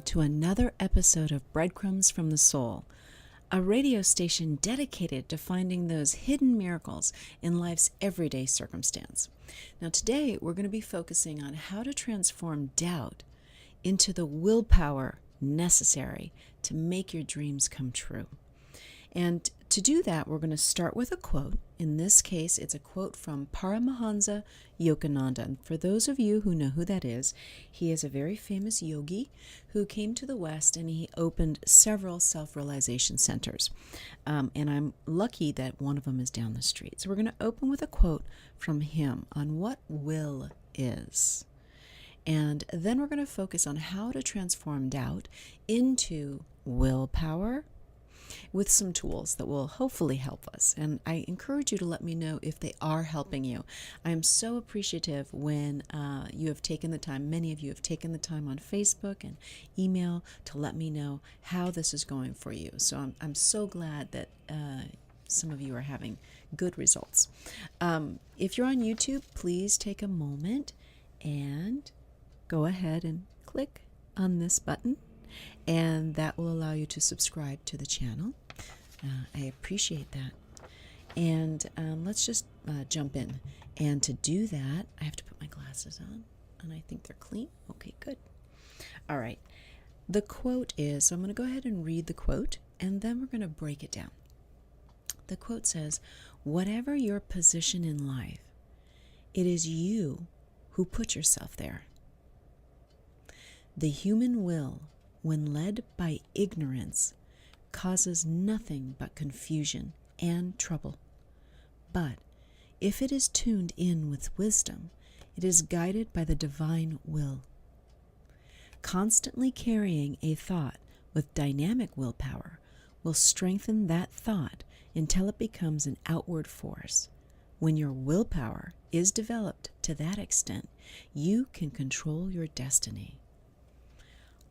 to another episode of Breadcrumbs from the Soul, a radio station dedicated to finding those hidden miracles in life's everyday circumstance. Now today we're going to be focusing on how to transform doubt into the willpower necessary to make your dreams come true. And to do that, we're going to start with a quote. In this case, it's a quote from Paramahansa Yogananda. And for those of you who know who that is, he is a very famous yogi who came to the West and he opened several self-realization centers. And I'm lucky that one of them is down the street. So we're going to open with a quote from him on what will is. And then we're going to focus on how to transform doubt into willpower, with some tools that will hopefully help us. And I encourage you to let me know if they are helping you. I am so appreciative when you have taken the time, many of you have taken the time on Facebook and email to let me know how this is going for you. So I'm so glad that some of you are having good results. If you're on YouTube, please take a moment and go ahead and click on this button, and that will allow you to subscribe to the channel. I appreciate that. And let's just jump in. And to do that, I have to put my glasses on, and I think they're clean. Okay, good. All right. The quote is, so I'm going to go ahead and read the quote, and then we're going to break it down. The quote says, "Whatever your position in life, it is you who put yourself there. The human will, when led by ignorance, causes nothing but confusion and trouble. But if it is tuned in with wisdom, it is guided by the divine will. Constantly carrying a thought with dynamic willpower will strengthen that thought until it becomes an outward force. When your willpower is developed to that extent, you can control your destiny.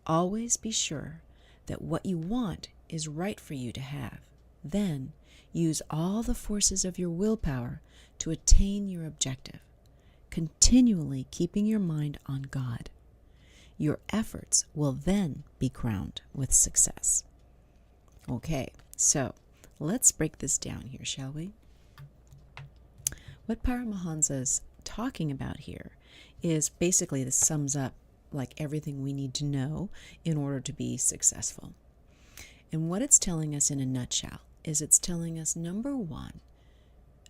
Always be sure that what you want is right for you to have. Then use all the forces of your willpower to attain your objective, continually keeping your mind on God. Your efforts will then be crowned with success." Okay, so let's break this down here, shall we? What Paramahansa is talking about here is basically, this sums up like everything we need to know in order to be successful. And what it's telling us in a nutshell is it's telling us, number one,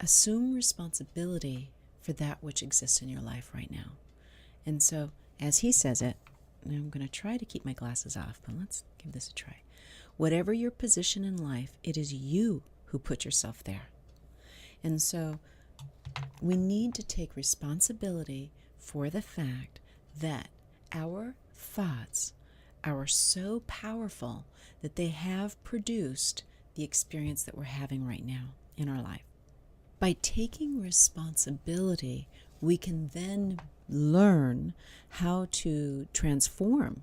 assume responsibility for that which exists in your life right now. And so, as he says it, and I'm going to try to keep my glasses off, but let's give this a try. Whatever your position in life, it is you who put yourself there. And so, we need to take responsibility for the fact that our thoughts are so powerful that they have produced the experience that we're having right now in our life. By taking responsibility, we can then learn how to transform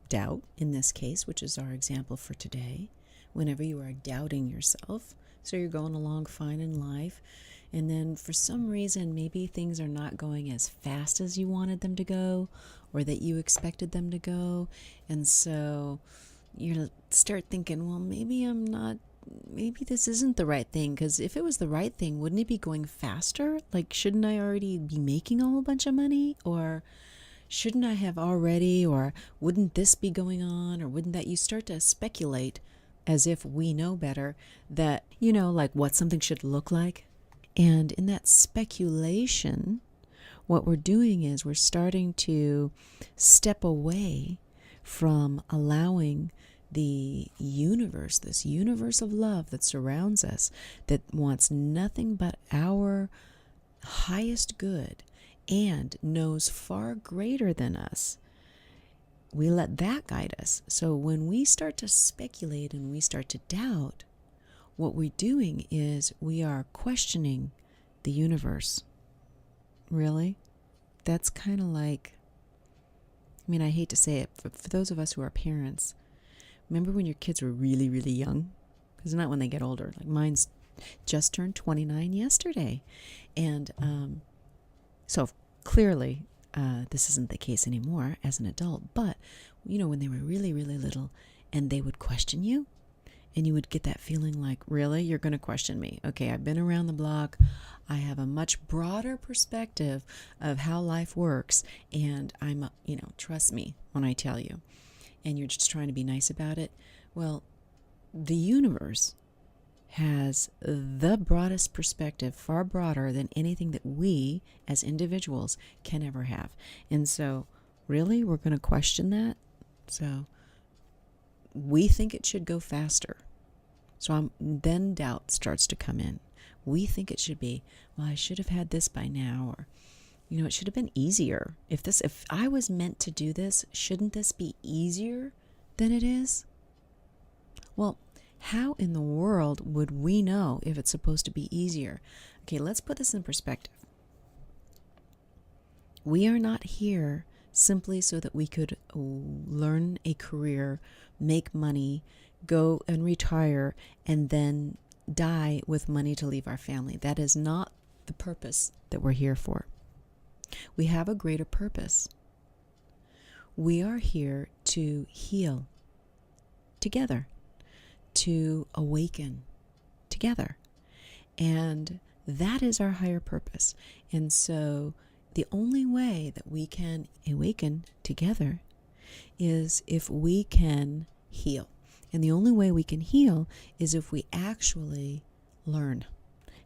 doubt, in this case, which is our example for today. Whenever you are doubting yourself, so you're going along fine in life, and then for some reason, maybe things are not going as fast as you wanted them to go, or that you expected them to go. And so you start thinking, well, maybe this isn't the right thing. Because if it was the right thing, wouldn't it be going faster? Like, shouldn't I already be making a whole bunch of money? Or shouldn't I have already? Or wouldn't this be going on? Or wouldn't that? You start to speculate as if we know better that, like what something should look like. And in that speculation, what we're doing is we're starting to step away from allowing the universe, this universe of love that surrounds us, that wants nothing but our highest good and knows far greater than us. We let that guide us. So when we start to speculate and we start to doubt, what we're doing is we are questioning the universe. Really? That's kind of like, I hate to say it, for those of us who are parents, remember when your kids were really, really young? Because not when they get older. Like mine's just turned 29 yesterday. And so clearly, this isn't the case anymore as an adult. But when they were really, really little, and they would question you, and you would get that feeling like, really, you're going to question me? Okay, I've been around the block. I have a much broader perspective of how life works, and trust me when I tell you. And you're just trying to be nice about it. Well, the universe has the broadest perspective, far broader than anything that we as individuals can ever have. And so, really, we're going to question that? So, we think it should go faster. So then doubt starts to come in. We think it should be, well, I should have had this by now, or, it should have been easier. If I was meant to do this, shouldn't this be easier than it is? Well, how in the world would we know if it's supposed to be easier? Okay, let's put this in perspective. We are not here simply so that we could learn a career, make money, go and retire, and then die with money to leave our family. That is not the purpose that we're here for. We have a greater purpose. We are here to heal together, to awaken together. And that is our higher purpose. And so the only way that we can awaken together is if we can heal. And the only way we can heal is if we actually learn.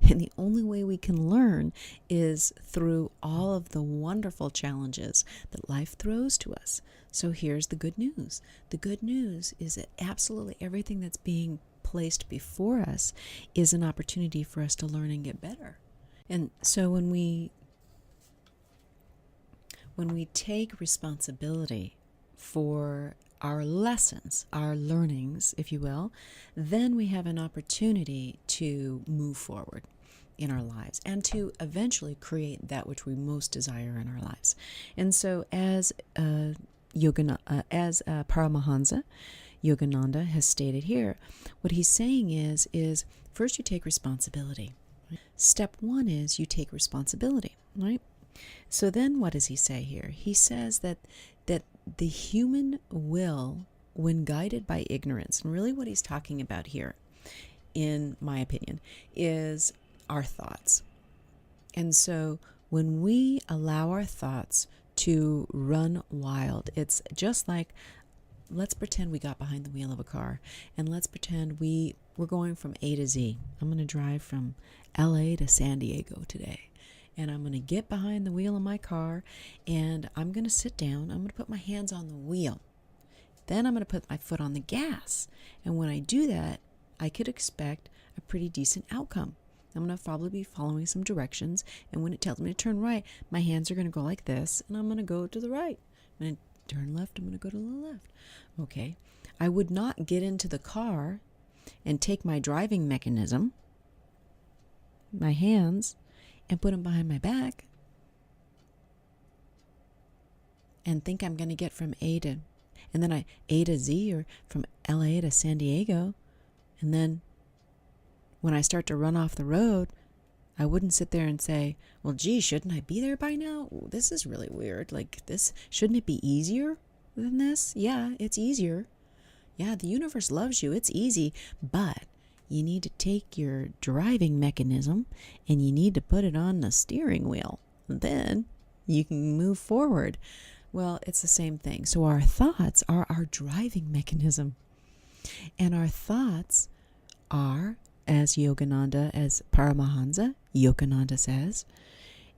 And the only way we can learn is through all of the wonderful challenges that life throws to us. So here's the good news. The good news is that absolutely everything that's being placed before us is an opportunity for us to learn and get better. And so when we take responsibility for our lessons, our learnings, if you will, then we have an opportunity to move forward in our lives and to eventually create that which we most desire in our lives. And so as Paramahansa Yogananda has stated here, what he's saying is first you take responsibility. Step one is you take responsibility, right? So then what does he say here? He says that the human will, when guided by ignorance, and really what he's talking about here, in my opinion, is our thoughts. And so when we allow our thoughts to run wild, it's just like, let's pretend we got behind the wheel of a car, and let's pretend we're going from A to Z. I'm going to drive from LA to San Diego today. And I'm going to get behind the wheel of my car, and I'm going to sit down. I'm going to put my hands on the wheel. Then I'm going to put my foot on the gas. And when I do that, I could expect a pretty decent outcome. I'm going to probably be following some directions, and when it tells me to turn right, my hands are going to go like this, and I'm going to go to the right. I'm going to turn left, I'm going to go to the left. Okay. I would not get into the car and take my driving mechanism, my hands, and put them behind my back and think I'm going to get from A to Z, or from LA to San Diego. And then when I start to run off the road, I wouldn't sit there and say, well, gee, shouldn't I be there by now? Ooh, this is really weird. Like this, shouldn't it be easier than this? Yeah, it's easier. Yeah, the universe loves you. It's easy, but you need to take your driving mechanism and you need to put it on the steering wheel. Then you can move forward. Well, it's the same thing. So our thoughts are our driving mechanism. And our thoughts are, as Paramahansa Yogananda says,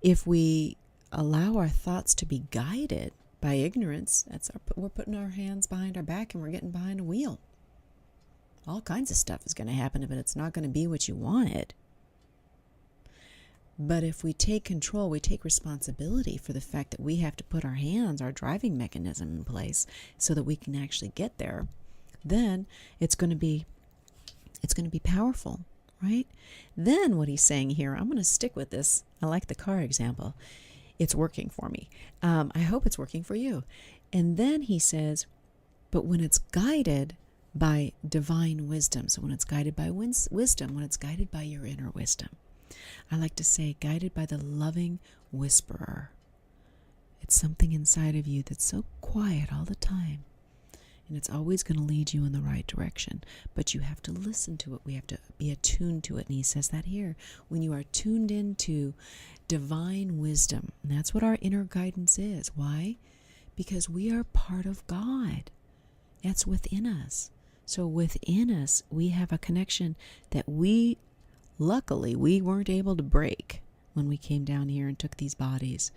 if we allow our thoughts to be guided by ignorance, we're putting our hands behind our back and we're getting behind a wheel. All kinds of stuff is going to happen, but it's not going to be what you wanted. But if we take control, we take responsibility for the fact that we have to put our driving mechanism in place so that we can actually get there, then it's going to be powerful, right? Then what he's saying here, I'm going to stick with this. I like the car example. It's working for me. I hope it's working for you. And then he says, but when it's guided by divine wisdom, so when it's guided by wisdom, when it's guided by your inner wisdom, I like to say guided by the loving whisperer. It's something inside of you that's so quiet all the time, And it's always going to lead you in the right direction. But you have to listen to it. We have to be attuned to it. And he says that here. When you are tuned into divine wisdom, and that's what our inner guidance is. Why? Because we are part of God. That's within us. So within us, we have a connection that luckily, we weren't able to break when we came down here and took these bodies.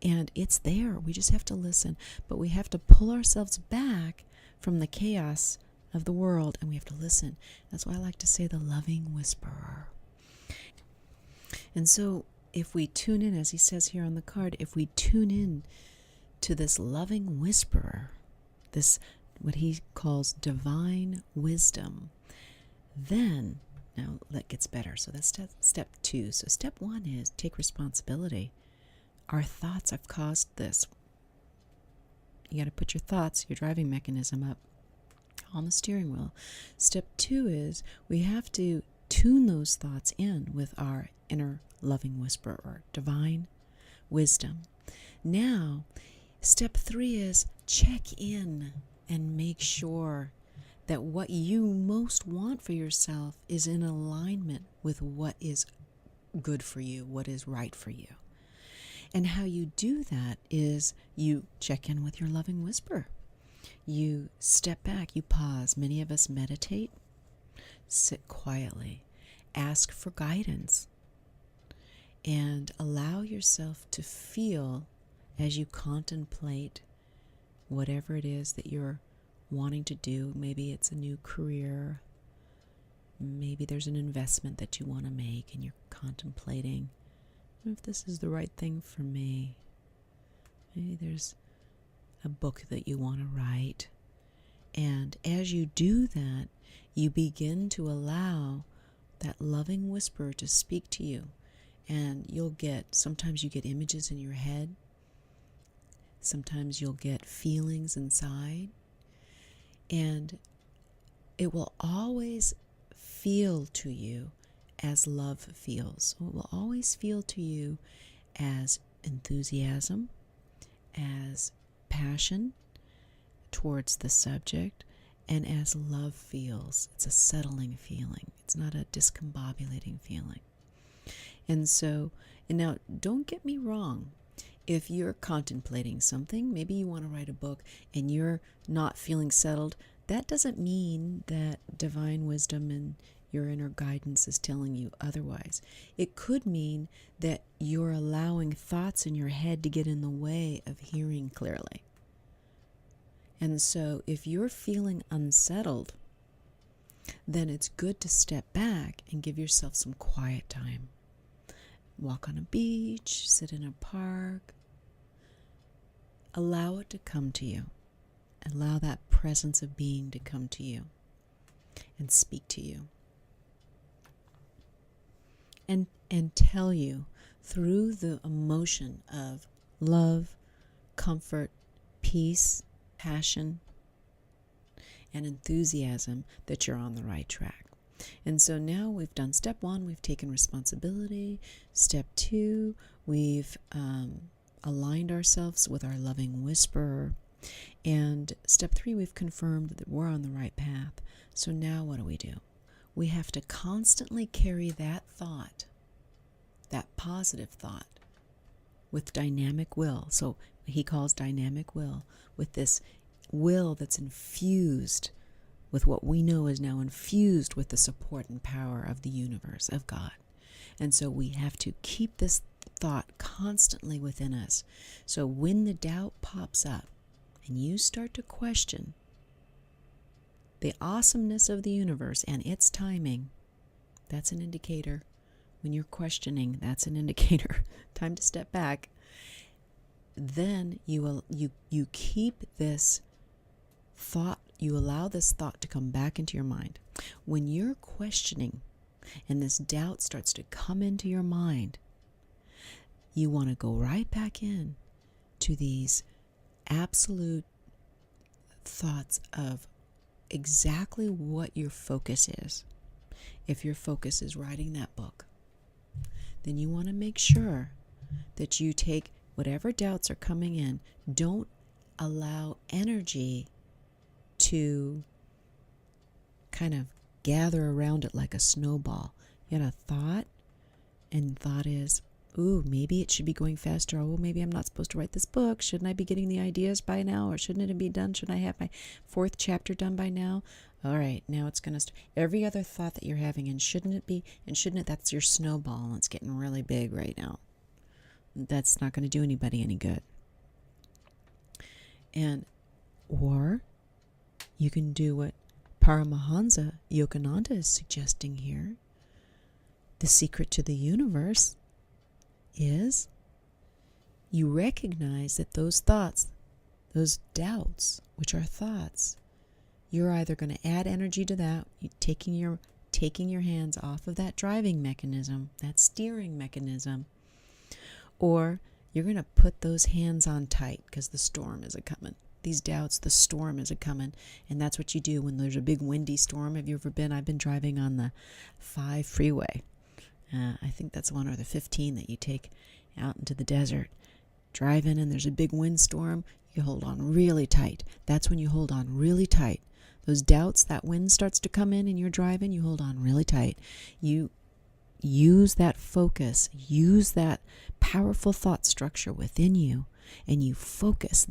And it's there. We just have to listen. But we have to pull ourselves back from the chaos of the world, and we have to listen. That's why I like to say the loving whisperer. And so if we tune in, as he says here on the card, if we tune in to this loving whisperer, this what he calls divine wisdom, then, now that gets better. So that's step 2. So step 1 is take responsibility. Our thoughts have caused this. You got to put your thoughts, your driving mechanism up on the steering wheel. Step 2 is we have to tune those thoughts in with our inner loving whisperer, or divine wisdom. Now, step 3 is check in and make sure that what you most want for yourself is in alignment with what is good for you, what is right for you. And how you do that is you check in with your loving whisper. You step back, you pause. Many of us meditate, sit quietly, ask for guidance, and allow yourself to feel as you contemplate whatever it is that you're wanting to do. Maybe it's a new career. Maybe there's an investment that you want to make and you're contemplating if this is the right thing for me. Maybe there's a book that you want to write. And as you do that, you begin to allow that loving whisper to speak to you. And sometimes you get images in your head. Sometimes you'll get feelings inside. And it will always feel to you as love feels. It will always feel to you as enthusiasm, as passion towards the subject, and as love feels. It's a settling feeling. It's not a discombobulating feeling. And now don't get me wrong. If you're contemplating something, maybe you want to write a book and you're not feeling settled, that doesn't mean that divine wisdom and your inner guidance is telling you otherwise. It could mean that you're allowing thoughts in your head to get in the way of hearing clearly. And so if you're feeling unsettled, then it's good to step back and give yourself some quiet time. Walk on a beach, sit in a park. Allow it to come to you. Allow that presence of being to come to you and speak to you. And tell you through the emotion of love, comfort, peace, passion, and enthusiasm that you're on the right track. And so now we've done step 1, we've taken responsibility. Step 2, we've aligned ourselves with our loving whisperer. And step 3, we've confirmed that we're on the right path. So now what do? We have to constantly carry that thought, that positive thought, with dynamic will. So he calls dynamic will, with this will that's infused with what we know is now infused with the support and power of the universe, of God. And so we have to keep this thought constantly within us. So when the doubt pops up and you start to question the awesomeness of the universe and its timing, that's an indicator. When you're questioning, that's an indicator. Time to step back. Then you keep this thought, you allow this thought to come back into your mind. When you're questioning and this doubt starts to come into your mind, you want to go right back in to these absolute thoughts of exactly what your focus is. If your focus is writing that book, then you want to make sure that you take whatever doubts are coming in. Don't allow energy to kind of gather around it like a snowball. You had a thought, and thought is, ooh, maybe it should be going faster. Oh, maybe I'm not supposed to write this book. Shouldn't I be getting the ideas by now? Or shouldn't it be done? Shouldn't I have my 4th chapter done by now? All right, now it's going to every other thought that you're having, and shouldn't it be, and shouldn't it, that's your snowball, and it's getting really big right now. That's not going to do anybody any good. And, or you can do what Paramahansa Yogananda is suggesting here. The secret to the universe is you recognize that those thoughts, those doubts, which are thoughts, you're either going to add energy to that, taking your hands off of that driving mechanism, that steering mechanism, or you're going to put those hands on tight because the storm is a-coming. These doubts, the storm is a-coming. And that's what you do when there's a big windy storm. Have you ever been? I've been driving on the 5 freeway. I think that's one, or the 15 that you take out into the desert. Drive in and there's a big windstorm. You hold on really tight. That's when you hold on really tight. Those doubts, that wind starts to come in and you're driving, you hold on really tight. You use that focus, use that powerful thought structure within you, and you focus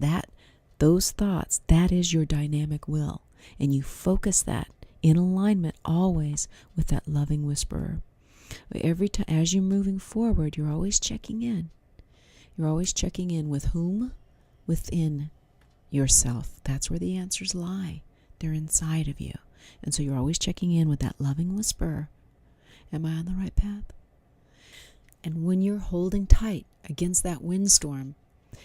those thoughts. That is your dynamic will. And you focus that in alignment always with that loving whisperer. Every time, as you're moving forward, you're always checking in. You're always checking in with whom? Within yourself. That's where the answers lie. They're inside of you. And so you're always checking in with that loving whisperer. Am I on the right path? And when you're holding tight against that windstorm,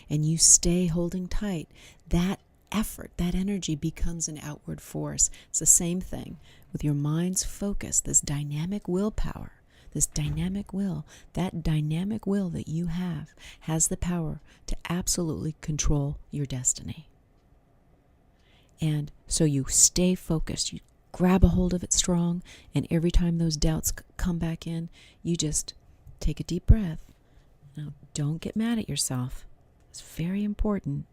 and you stay holding tight, that effort, that energy becomes an outward force. It's the same thing with your mind's focus, this dynamic willpower, this dynamic will. That dynamic will that you have has the power to absolutely control your destiny. And so you stay focused. You grab a hold of it strong, and every time those doubts come back in, you just take a deep breath. Now, don't get mad at yourself. It's very important,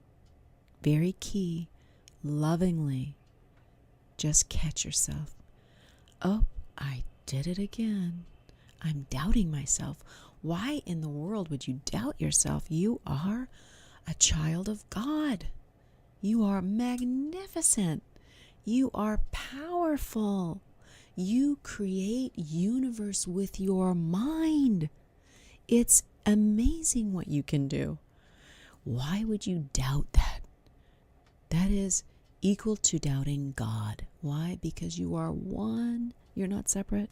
very key. Lovingly, just catch yourself. Oh, I did it again. I'm doubting myself. Why in the world would you doubt yourself? You are a child of God. You are magnificent. You are powerful. You create universe with your mind. It's amazing what you can do. Why would you doubt that? That is equal to doubting God. Why? Because you are one. You're not separate.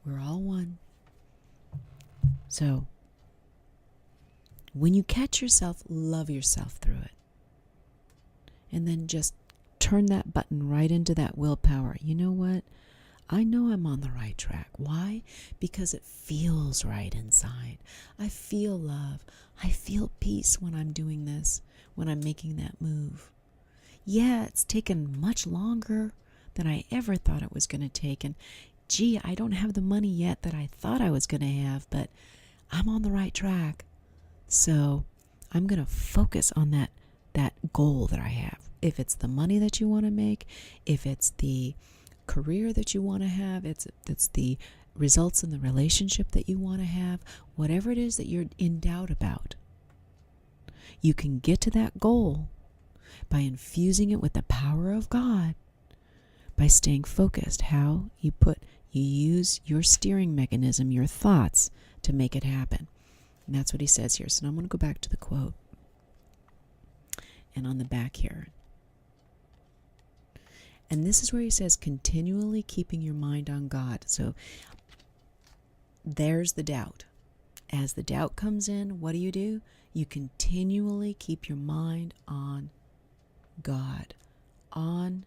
We're all one. So, when you catch yourself, love yourself through it. And then just turn that button right into that willpower. You know what? I know I'm on the right track. Why? Because it feels right inside. I feel love. I feel peace when I'm doing this, when I'm making that move. Yeah, it's taken much longer than I ever thought it was going to take. And gee, I don't have the money yet that I thought I was going to have, but I'm on the right track. So I'm going to focus on that goal that I have. If it's the money that you want to make, if it's the career that you want to have, it's the results in the relationship that you want to have, whatever it is that you're in doubt about, you can get to that goal by infusing it with the power of God, by staying focused. How? You use your steering mechanism, your thoughts, to make it happen. And that's what he says here. So now I'm going to go back to the quote. And on the back here. And this is where he says, continually keeping your mind on God. So there's the doubt. As the doubt comes in, what do? You continually keep your mind on God, on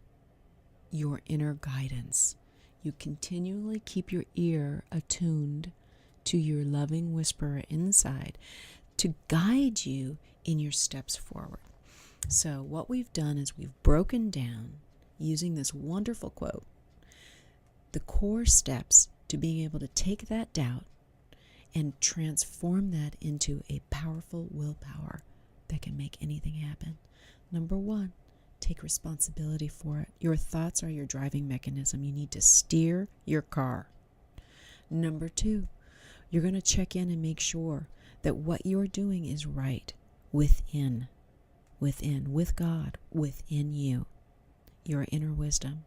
your inner guidance. You continually keep your ear attuned to your loving whisperer inside to guide you in your steps forward. So what we've done is we've broken down, using this wonderful quote, the core steps to being able to take that doubt and transform that into a powerful willpower that can make anything happen. Number 1, Take responsibility for it. Your thoughts are your driving mechanism. You need to steer your car. Number 2, you're going to check in and make sure that what you're doing is right with God, within you, your inner wisdom.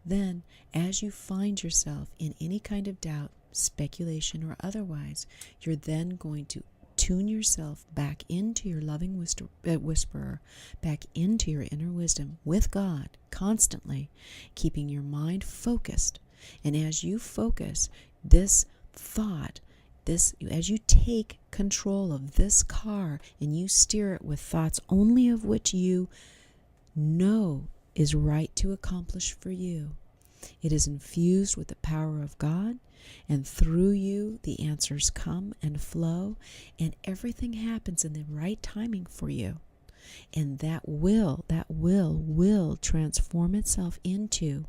Then, as you find yourself in any kind of doubt, speculation, or otherwise, you're then going to tune yourself back into your loving whisperer, back into your inner wisdom with God, constantly keeping your mind focused. And as you focus this thought, as you take control of this car and you steer it with thoughts only of which you know is right to accomplish for you, it is infused with the power of God, and through you the answers come and flow, and everything happens in the right timing for you. And that will transform itself into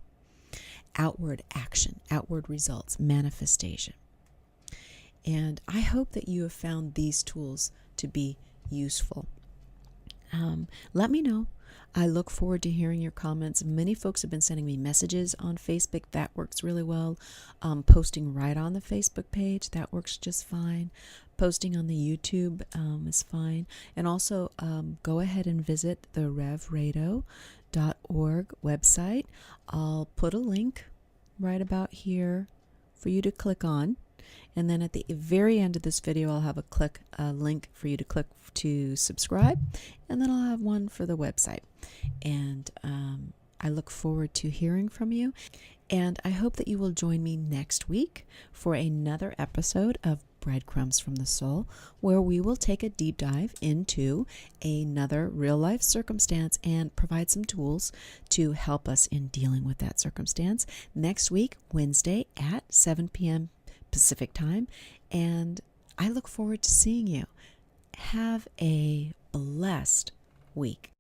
outward action, outward results, manifestation. And I hope that you have found these tools to be useful. Let me know. I look forward to hearing your comments. Many folks have been sending me messages on Facebook. That works really well. Posting right on the Facebook page, that works just fine. Posting on the YouTube is fine. And also go ahead and visit the revrado.org website. I'll put a link right about here for you to click on. And then at the very end of this video, I'll have a link for you to click to subscribe, and then I'll have one for the website. And I look forward to hearing from you, and I hope that you will join me next week for another episode of Breadcrumbs from the Soul, where we will take a deep dive into another real-life circumstance and provide some tools to help us in dealing with that circumstance. Next week, Wednesday at 7 p.m. Pacific time, and I look forward to seeing you. Have a blessed week.